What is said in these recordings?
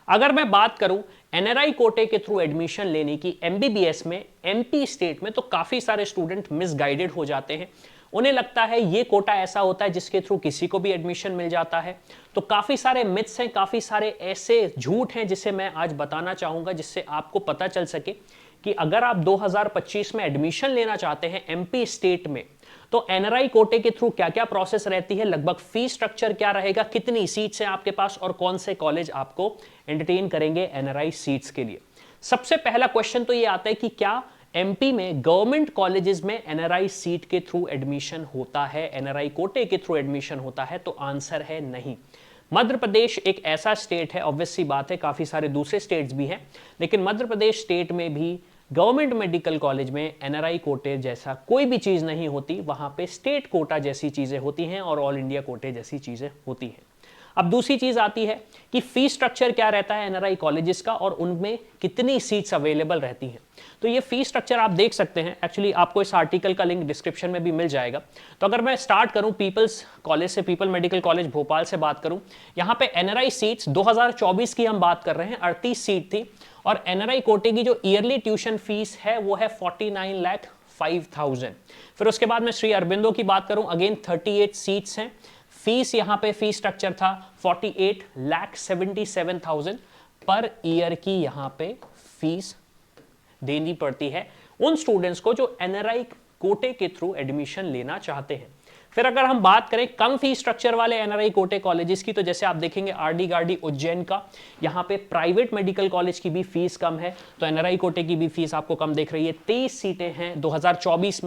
अगर मैं बात करूं एनआरआई कोटे के थ्रू एडमिशन लेने की एमबीबीएस में एमपी स्टेट में, तो काफी सारे स्टूडेंट मिसगाइडेड हो जाते हैं। उन्हें लगता है ये कोटा ऐसा होता है जिसके थ्रू किसी को भी एडमिशन मिल जाता है। तो काफी सारे मिथ्स हैं, काफी सारे ऐसे झूठ हैं जिसे मैं आज बताना चाहूंगा, जिससे आपको पता चल सके कि अगर आप 2025 में एडमिशन लेना चाहते हैं एमपी स्टेट में, तो एनआरआई कोटे के थ्रू क्या क्या प्रोसेस रहती है, लगभग फीस स्ट्रक्चर क्या रहेगा, कितनी सीट्स हैं आपके पास और कौन से कॉलेज आपको एंटरटेन करेंगे एनआरआई सीट्स के लिए। सबसे पहला क्वेश्चन तो ये आता है कि क्या एमपी में गवर्नमेंट कॉलेजेस में एनआरआई सीट के थ्रू एडमिशन होता है, एनआरआई कोटे के थ्रू एडमिशन होता है? तो आंसर है नहीं। मध्य प्रदेश एक ऐसा स्टेट है, ऑब्वियस सी बात है काफी सारे दूसरे स्टेट्स भी हैं, लेकिन मध्य प्रदेश स्टेट में भी गवर्नमेंट मेडिकल कॉलेज में एनआरआई कोटे जैसा कोई भी चीज नहीं होती। वहां पे स्टेट कोटा जैसी चीजें होती हैं और ऑल इंडिया कोटे जैसी चीजें होती हैं। अब दूसरी चीज आती है कि फीस स्ट्रक्चर क्या रहता है एनआरआई कॉलेजेस का और उनमें कितनी सीट्स अवेलेबल रहती हैं। तो ये फीस स्ट्रक्चर आप देख सकते हैं, एक्चुअली आपको इस आर्टिकल का लिंक डिस्क्रिप्शन में भी मिल जाएगा। तो अगर मैं स्टार्ट करूं पीपल्स कॉलेज से, पीपल मेडिकल कॉलेज भोपाल से बात करूं, यहां पे एनआरआई सीट्स 2024 की हम बात कर रहे हैं, 38 सीट थी और एनआरआई कोटे की जो ईयरली ट्यूशन फीस है वो है 49,05,000। फिर उसके बाद मैं श्री अरबिंदो की बात करूं, अगेन 38 सीट्स हैं, फीस यहां पे फीस स्ट्रक्चर था 48,77,000 पर ईयर की यहां पे फीस देनी पड़ती है उन स्टूडेंट्स को जो एनआरआई कोटे के थ्रू एडमिशन लेना चाहते हैं। फिर अगर हम बात करें कम फीस स्ट्रक्चर वाले एनआरआई कोटे कॉलेजेस की, तो जैसे आप देखेंगे आरडी गार्डी उज्जैन का, यहां पे प्राइवेट मेडिकल कॉलेज की भी फीस कम है, तो एनआरआई कोटे की भी फीस आपको कम देख रही है। 23 सीटें हैं 2024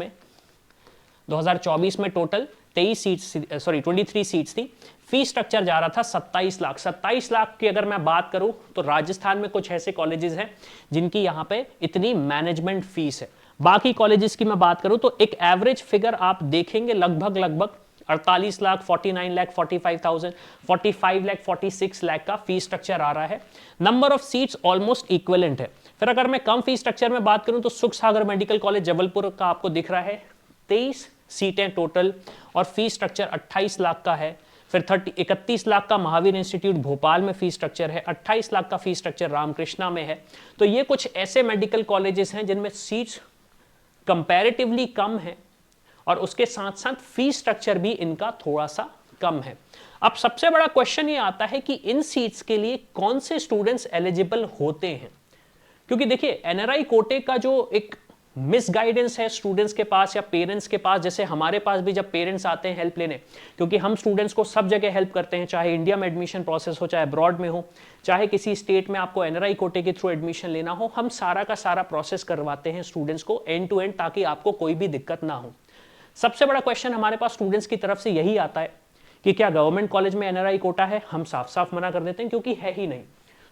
में टोटल 23 सीट्स थी। फीस स्ट्रक्चर जा रहा था 27 लाख। 27 लाख की अगर मैं बात करूं तो राजस्थान में कुछ ऐसे कॉलेजेस हैं जिनकी यहां पे इतनी मैनेजमेंट फीस है। बाकी कॉलेजेस की मैं बात करूं तो एक एवरेज फिगर आप देखेंगे लगभग 48 लाख, 49 लाख, 45,000, 45 लाख, 46 लाख का फीस स्ट्रक्चर आ रहा है। Number of seats almost equivalent है। फिर अगर मैं कम फीस स्ट्रक्चर में बात करूं तो सुख सागर मेडिकल कॉलेज जबलपुर का आपको दिख रहा है 23 सीटें टोटल और फीस स्ट्रक्चर 28 लाख का है। फिर 31 लाख का महावीर इंस्टीट्यूट भोपाल में फीस स्ट्रक्चर है, 28 लाख का फीस स्ट्रक्चर रामकृष्णा में है। तो ये कुछ ऐसे मेडिकल कॉलेजेस हैं जिनमें सीट्स कंपैरेटिवली कम है और उसके साथ साथ फीस स्ट्रक्चर भी इनका थोड़ा सा कम है। अब सबसे बड़ा क्वेश्चन ये आता है कि इन सीट्स के लिए कौन से स्टूडेंट्स एलिजिबल होते हैं, क्योंकि देखिए एनआरआई कोटे का जो एक मिसगाइडेंस है स्टूडेंट्स के पास या पेरेंट्स के पास, जैसे हमारे पास भी जब पेरेंट्स आते हैं हेल्प लेने, क्योंकि हम स्टूडेंट्स को सब जगह हेल्प करते हैं, चाहे इंडिया में एडमिशन प्रोसेस हो, चाहे अब्रॉड में हो, चाहे किसी स्टेट में आपको एनआरआई कोटे के थ्रू एडमिशन लेना हो, हम सारा का सारा प्रोसेस करवाते हैं स्टूडेंट्स को एंड टू एंड, ताकि आपको कोई भी दिक्कत ना हो। सबसे बड़ा क्वेश्चन हमारे पास स्टूडेंट्स की तरफ से यही आता है कि क्या गवर्नमेंट कॉलेज में एनआरआई कोटा है? हम साफ साफ मना कर देते हैं क्योंकि है ही नहीं।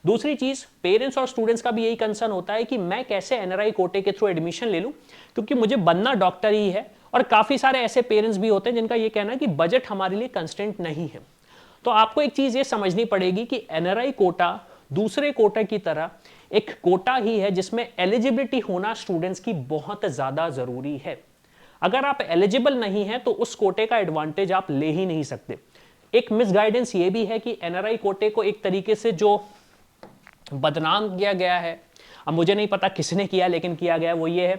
दूसरी चीज, पेरेंट्स और स्टूडेंट्स का भी यही कंसर्न होता है कि मैं कैसे एनआरआई कोटे के थ्रू एडमिशन ले लूं, क्योंकि मुझे बनना डॉक्टर ही है। और काफी सारे ऐसे पेरेंट्स भी होते हैं जिनका यह कहना है कि बजट हमारे लिए कंस्टेंट नहीं है। तो आपको एक चीज ये समझनी पड़ेगी कि एनआरआई कोटा दूसरे कोटा की तरह एक कोटा ही है जिसमें एलिजिबिलिटी होना स्टूडेंट्स की बहुत ज्यादा जरूरी है। अगर आप एलिजिबल नहीं है तो उस कोटे का एडवांटेज आप ले ही नहीं सकते। एक मिसगाइडेंस ये भी है कि एनआरआई कोटे को एक तरीके से जो बदनाम किया गया है, अब मुझे नहीं पता किसने किया, लेकिन किया गया वो ये है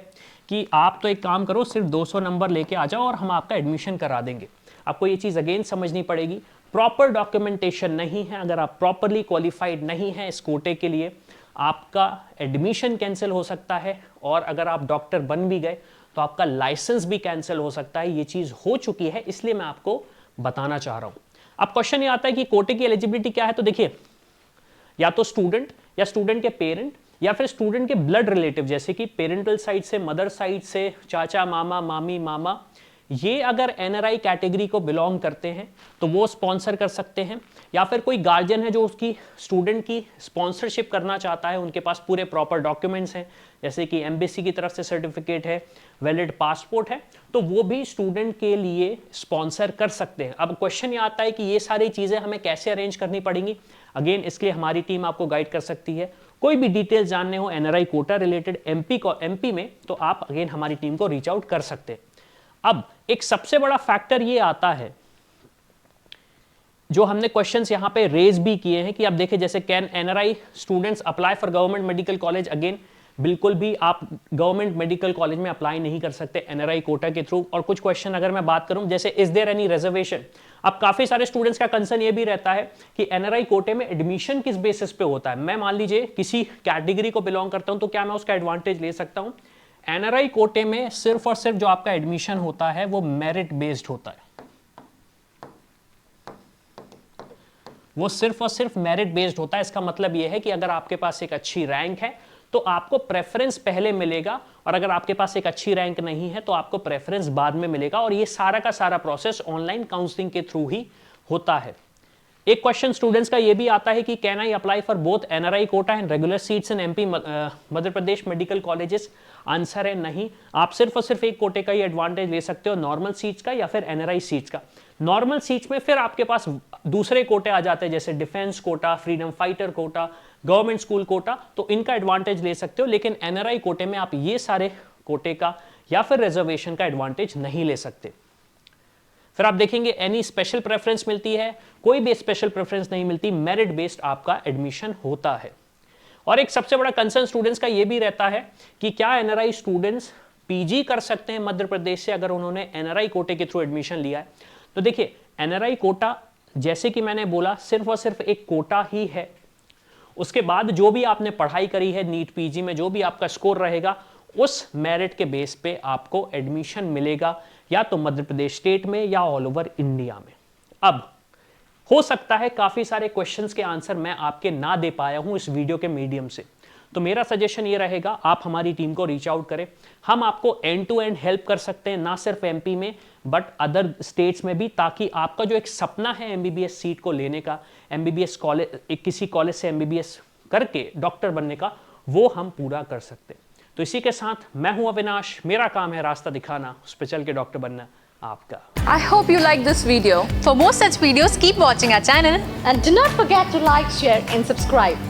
कि आप तो एक काम करो, सिर्फ 200 नंबर लेके आ जाओ और हम आपका एडमिशन करा देंगे। आपको ये चीज अगेन समझनी पड़ेगी, प्रॉपर डॉक्यूमेंटेशन नहीं है। अगर आप प्रॉपरली क्वालिफाइड नहीं है इस कोटे के लिए, आपका एडमिशन कैंसिल हो सकता है और अगर आप डॉक्टर बन भी गए तो आपका लाइसेंस भी कैंसिल हो सकता है। ये चीज हो चुकी है, इसलिए मैं आपको बताना चाह रहा हूं। अब क्वेश्चन ये आता है कि कोटे की एलिजिबिलिटी क्या है, तो देखिए या तो स्टूडेंट या स्टूडेंट के पेरेंट या फिर स्टूडेंट के ब्लड रिलेटिव, जैसे कि पेरेंटल साइड से, मदर साइड से, चाचा, मामा, मामी, मामा, ये अगर एनआरआई कैटेगरी को बिलोंग करते हैं तो वो स्पॉन्सर कर सकते हैं। या फिर कोई गार्जियन है जो उसकी स्टूडेंट की स्पॉन्सरशिप करना चाहता है, उनके पास पूरे प्रॉपर डॉक्यूमेंट्स हैं, जैसे कि एम्बेसी की तरफ से सर्टिफिकेट है, वैलिड पासपोर्ट है, तो वो भी स्टूडेंट के लिए स्पॉन्सर कर सकते हैं। अब क्वेश्चन ये आता है कि ये सारी चीजें हमें कैसे अरेंज करनी पड़ेंगी। अगेन इसके लिए हमारी टीम आपको गाइड कर सकती है। कोई भी डिटेल्स जानने हो एनआरआई कोटा रिलेटेड एमपी में, तो आप अगेन हमारी टीम को रीच आउट कर सकते हैं। अब एक सबसे बड़ा फैक्टर ये आता है जो हमने क्वेश्चंस यहाँ पे रेज भी किए हैं कि आप देखें जैसे can NRI students apply for government medical college, again बिल्कुल भी आप गवर्नमेंट मेडिकल कॉलेज में अप्लाई नहीं कर सकते एनआरआई कोटा के थ्रू। और कुछ क्वेश्चन अगर मैं बात करूं जैसे इज देयर एनी रिजर्वेशन, अब काफी सारे स्टूडेंट्स का कंसर्न ये भी रहता है कि एनआरआई कोटे में एडमिशन किस बेसिस पे होता है। मैं मान लीजिए किसी कैटेगरी को बिलोंग करता हूं तो क्या मैं उसका एडवांटेज ले सकता हूं? एनआरआई कोटे में सिर्फ और सिर्फ जो आपका एडमिशन होता है वो मेरिट बेस्ड होता है, वो सिर्फ और सिर्फ मेरिट बेस्ड होता है। इसका मतलब यह है कि अगर आपके पास एक अच्छी रैंक है तो आपको प्रेफरेंस पहले मिलेगा, और अगर आपके पास एक अच्छी रैंक नहीं है तो आपको प्रेफरेंस बाद में मिलेगा। और ये सारा का सारा प्रोसेस ऑनलाइन काउंसलिंग के थ्रू ही होता है। एक क्वेश्चन स्टूडेंट्स का ये भी आता है कि can I apply for both NRI quota and regular seats in MP Madhya Pradesh medical colleges? Answer है नहीं, आप सिर्फ और सिर्फ एक कोटे का ही एडवांटेज ले सकते हो, नॉर्मल सीट्स का या फिर एनआरआई सीट्स का। नॉर्मल सीट्स में फिर आपके पास दूसरे कोटे आ जाते हैं जैसे defence quota, freedom fighter quota, government school quota, तो इनका एडवांटेज ले सकते हो। लेकिन एनआरआई कोटे में आप ये सारे कोटे का या फिर रिजर्वेशन का एडवांटेज नहीं ले सकते। फिर आप देखेंगे एनी स्पेशल प्रेफरेंस मिलती है? कोई भी स्पेशल प्रेफरेंस नहीं मिलती, मेरिट बेस्ड आपका एडमिशन होता है। और एक सबसे बड़ा कंसर्न स्टूडेंट्स का यह भी रहता है कि क्या एनआरआई स्टूडेंट्स पीजी कर सकते हैं मध्य प्रदेश से अगर उन्होंने एनआरआई कोटे के थ्रू एडमिशन लिया है? तो देखिए एनआरआई कोटा जैसे कि मैंने बोला सिर्फ और सिर्फ एक कोटा ही है, उसके बाद जो भी आपने पढ़ाई करी है नीट पीजी में, जो भी आपका स्कोर रहेगा उस मेरिट के बेस पे आपको एडमिशन मिलेगा, या तो मध्य प्रदेश स्टेट में या ऑल ओवर इंडिया में। अब हो सकता है काफी सारे क्वेश्चंस के आंसर मैं आपके ना दे पाया हूं इस वीडियो के मीडियम से, तो मेरा सजेशन ये रहेगा आप हमारी टीम को रीच आउट करें। हम आपको एंड टू एंड हेल्प कर सकते हैं, ना सिर्फ एमपी में बट अदर स्टेट्स में भी, ताकि आपका जो एक सपना है एमबीबीएस सीट को लेने का, एमबीबीएस कॉलेज किसी कॉलेज से एमबीबीएस करके डॉक्टर बनने का, वो हम पूरा कर सकते हैं। तो इसी के साथ मैं हूं अविनाश, मेरा काम है रास्ता दिखाना, उस पर चल के डॉक्टर बनना आपका। I hope you like this video. For more such videos, keep watching our channel and do not forget to like, share and subscribe.